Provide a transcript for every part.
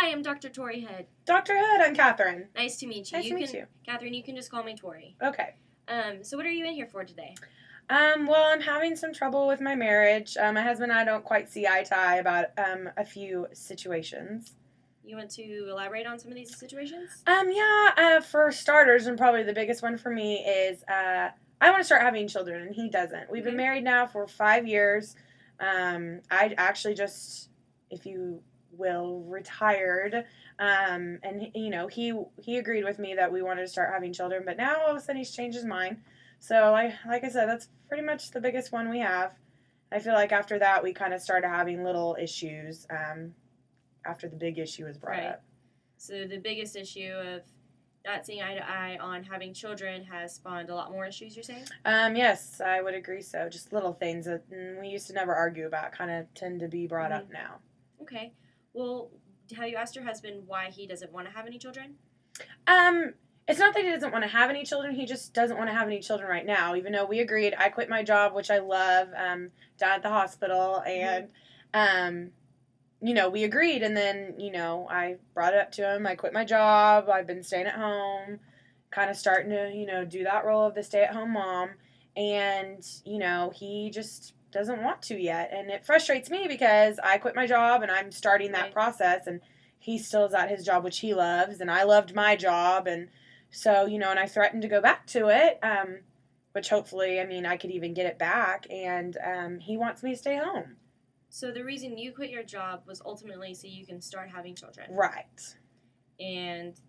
Hi, I'm Dr. Tori Hood. Dr. Hood, I'm Catherine. Nice to meet you. Nice to meet you. Catherine, you can just call me Tori. Okay. So what are you in here for today? Well, I'm having some trouble with my marriage. My husband and I don't quite see eye to eye about a few situations. You want to elaborate on some of these situations? For starters, and probably the biggest one for me is I want to start having children, and he doesn't. We've been married now for 5 years. I actually just, if you will, retired. And he agreed with me that we wanted to start having children, but now all of a sudden he's changed his mind. So like I said, that's pretty much the biggest one we have. I feel like after that we kind of started having little issues after the big issue was brought up. So the biggest issue of not seeing eye to eye on having children has spawned a lot more issues, you're saying? Yes, I would agree so. Just little things that we used to never argue about kind of tend to be brought up now. Okay. Well, have you asked your husband why he doesn't want to have any children? It's not that he doesn't want to have any children. He just doesn't want to have any children right now, even though we agreed. I quit my job, which I love, down at the hospital, and, we agreed. And then, I brought it up to him. I quit my job. I've been staying at home, kind of starting to, do that role of the stay-at-home mom. And, he just doesn't want to yet. And it frustrates me because I quit my job and I'm starting that process, and he still is at his job, which he loves, and I loved my job. And so, and I threatened to go back to it, which hopefully, I could even get it back. And he wants me to stay home. So the reason you quit your job was ultimately so you can start having children. Right. And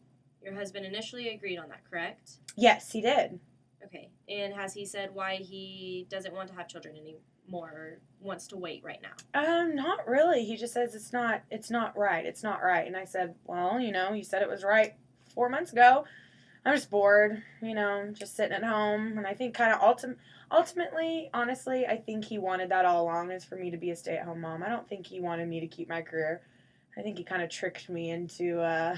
your husband initially agreed on that, correct? Yes, he did. Okay. And has he said why he doesn't want to have children anymore or wants to wait right now? Not really. He just says it's not right. It's not right. And I said, well, you said it was right 4 months ago. I'm just bored, just sitting at home. And I think kind of ultimately, honestly, I think he wanted that all along, is for me to be a stay-at-home mom. I don't think he wanted me to keep my career. I think he kind of tricked me into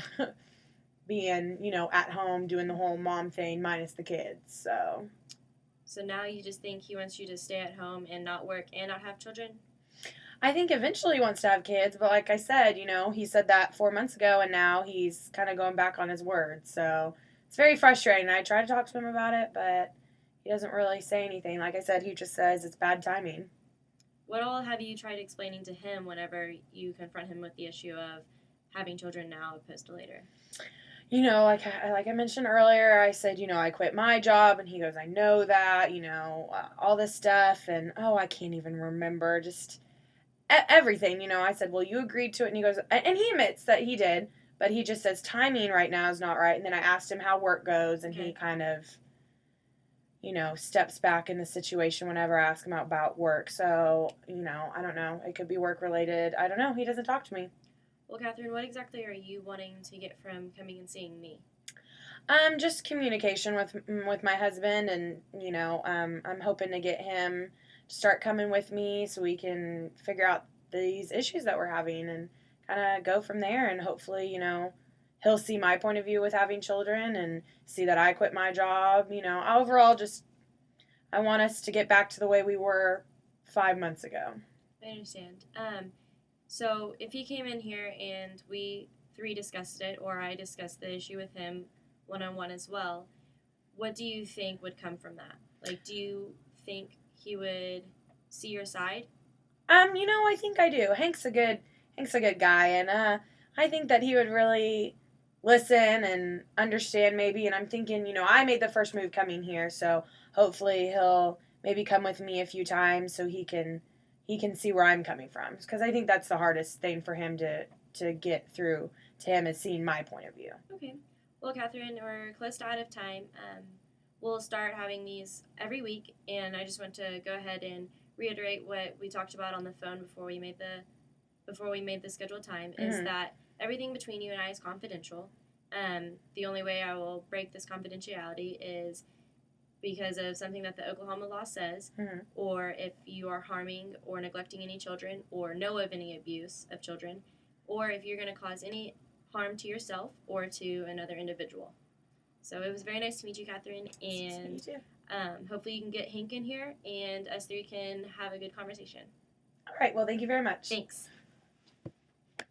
being, at home doing the whole mom thing minus the kids. So now you just think he wants you to stay at home and not work and not have children? I think eventually he wants to have kids, but like I said, he said that 4 months ago, and now he's kind of going back on his word. So it's very frustrating. I try to talk to him about it, but he doesn't really say anything. Like I said, he just says it's bad timing. What all have you tried explaining to him whenever you confront him with the issue of having children now opposed to later? Like I mentioned earlier, I said, I quit my job, and he goes, I know that, all this stuff, and, I can't even remember, just everything, I said, well, you agreed to it, and he goes, and he admits that he did, but he just says timing right now is not right. And then I asked him how work goes, and he kind of, steps back in the situation whenever I ask him about work. So, I don't know. It could be work related. I don't know. He doesn't talk to me. Well, Catherine, what exactly are you wanting to get from coming and seeing me? Just communication with my husband, and, I'm hoping to get him to start coming with me so we can figure out these issues that we're having and kind of go from there. And hopefully, he'll see my point of view with having children and see that I quit my job. Overall, just I want us to get back to the way we were 5 months ago. I understand. So if he came in here and we three discussed it, or I discussed the issue with him one-on-one as well, what do you think would come from that? Like, do you think he would see your side? I think I do. Hank's a good guy, and I think that he would really listen and understand maybe. And I'm thinking, I made the first move coming here, so hopefully he'll maybe come with me a few times so he can see where I'm coming from, because I think that's the hardest thing for him to get through to him, is seeing my point of view. Okay. Well, Catherine, we're close to out of time. We'll start having these every week, and I just want to go ahead and reiterate what we talked about on the phone before we made the scheduled time, is that everything between you and I is confidential. The only way I will break this confidentiality is because of something that the Oklahoma law says, or if you are harming or neglecting any children, or know of any abuse of children, or if you're going to cause any harm to yourself or to another individual. So it was very nice to meet you, Catherine, and Nice to meet you. Hopefully you can get Hank in here and us three can have a good conversation. All right, well, thank you very much. Thanks.